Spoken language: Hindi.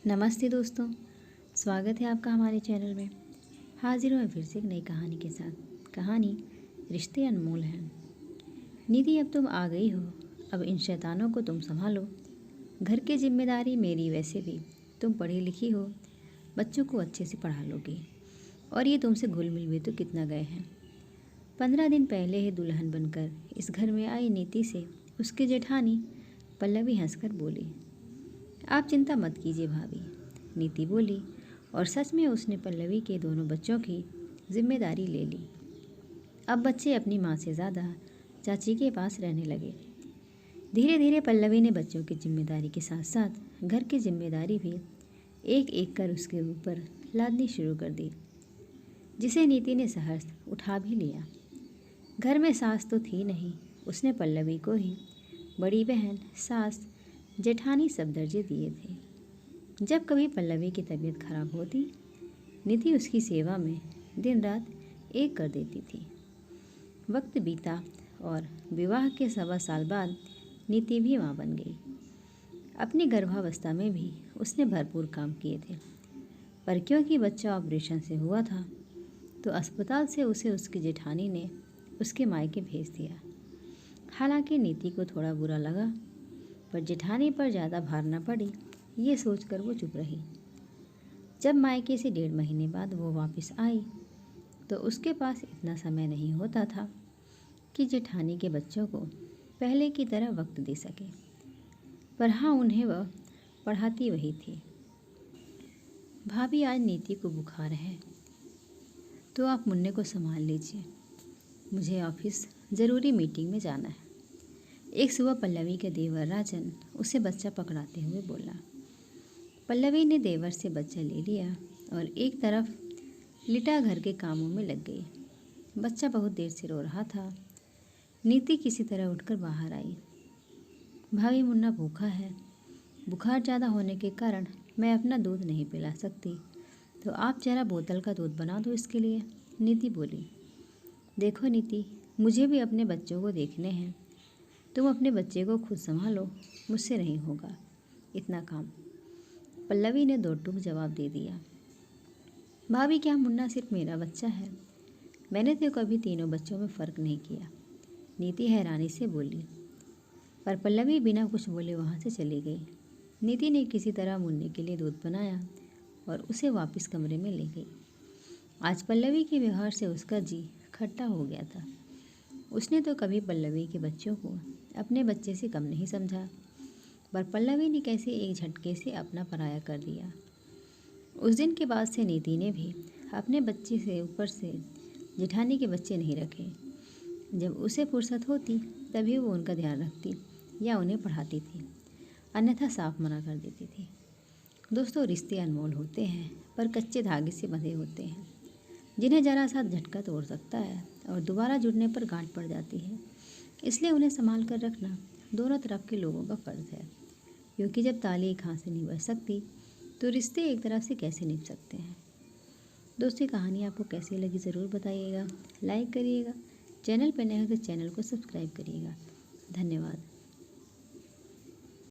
नमस्ते दोस्तों, स्वागत है आपका हमारे चैनल में। हाजिर हुए फिर से एक नई कहानी के साथ। कहानी रिश्ते अनमोल हैं। निधि, अब तुम आ गई हो। अब इन शैतानों को तुम संभालो। घर की जिम्मेदारी मेरी, वैसे भी तुम पढ़ी लिखी हो, बच्चों को अच्छे से पढ़ा लोगी। और ये तुमसे घुल मिल भी तो कितना गए हैं। 15 दिन पहले ही दुल्हन बनकर इस घर में आई नीति से उसकी जेठानी पल्लवी हंसकर बोली, आप चिंता मत कीजिए भाभी। नीति बोली और सच में उसने पल्लवी के दोनों बच्चों की जिम्मेदारी ले ली। अब बच्चे अपनी माँ से ज़्यादा चाची के पास रहने लगे। धीरे धीरे पल्लवी ने बच्चों की जिम्मेदारी के साथ साथ घर की जिम्मेदारी भी एक एक कर उसके ऊपर लादनी शुरू कर दी, जिसे नीति ने सहर्ष उठा भी लिया। घर में सास तो थी नहीं, उसने पल्लवी को ही बड़ी बहन, सास, जेठानी सब दर्जे दिए थे। जब कभी पल्लवी की तबीयत खराब होती, निधि उसकी सेवा में दिन रात एक कर देती थी। वक्त बीता और विवाह के 1.25 साल बाद नीति भी माँ बन गई। अपनी गर्भावस्था में भी उसने भरपूर काम किए थे, पर क्योंकि बच्चा ऑपरेशन से हुआ था तो अस्पताल से उसे उसकी जेठानी ने उसके मायके भेज दिया। हालांकि नीति को थोड़ा बुरा लगा, पर जेठानी पर ज़्यादा भार न पड़ी, ये सोचकर वो चुप रही। जब मायके से 1.5 महीने बाद वो वापस आई तो उसके पास इतना समय नहीं होता था कि जेठानी के बच्चों को पहले की तरह वक्त दे सके। पर हाँ, उन्हें वह पढ़ाती वही थी। भाभी, आज नीति को बुखार है तो आप मुन्ने को संभाल लीजिए, मुझे ऑफिस ज़रूरी मीटिंग में जाना है। एक सुबह पल्लवी के देवर राजन उसे बच्चा पकड़ाते हुए बोला। पल्लवी ने देवर से बच्चा ले लिया और एक तरफ लिटा घर के कामों में लग गई। बच्चा बहुत देर से रो रहा था। नीति किसी तरह उठकर बाहर आई। भाभी, मुन्ना भूखा है। बुखार ज़्यादा होने के कारण मैं अपना दूध नहीं पिला सकती, तो आप जरा बोतल का दूध बना दो इसके लिए, नीति बोली। देखो नीति, मुझे भी अपने बच्चों को देखने हैं। तुम अपने बच्चे को खुद संभालो, मुझसे नहीं होगा इतना काम। पल्लवी ने दो टूक जवाब दे दिया। भाभी, क्या मुन्ना सिर्फ मेरा बच्चा है? मैंने तो कभी तीनों बच्चों में फ़र्क नहीं किया, नीति हैरानी से बोली। पर पल्लवी बिना कुछ बोले वहाँ से चली गई। नीति ने किसी तरह मुन्ने के लिए दूध बनाया और उसे वापस कमरे में ले गई। आज पल्लवी के व्यवहार से उसका जी खट्टा हो गया था। उसने तो कभी पल्लवी के बच्चों को अपने बच्चे से कम नहीं समझा, पर पल्लवी ने कैसे एक झटके से अपना पराया कर दिया। उस दिन के बाद से नीति ने भी अपने बच्चे से ऊपर से जेठानी के बच्चे नहीं रखे। जब उसे फुर्सत होती तभी वो उनका ध्यान रखती या उन्हें पढ़ाती थी, अन्यथा साफ मना कर देती थी। दोस्तों, रिश्ते अनमोल होते हैं पर कच्चे धागे से बंधे होते हैं, जिन्हें जरा सा झटका तोड़ सकता है और दोबारा जुड़ने पर गांठ पड़ जाती है। इसलिए उन्हें संभाल कर रखना दोनों तरफ के लोगों का फ़र्ज़ है, क्योंकि जब ताली एक हाथ से नहीं बज सकती तो रिश्ते एक तरफ से कैसे निभ सकते हैं। दोस्तों, ये कहानी आपको कैसी लगी ज़रूर बताइएगा। लाइक करिएगा, चैनल पर नए हो तो चैनल को सब्सक्राइब करिएगा। धन्यवाद।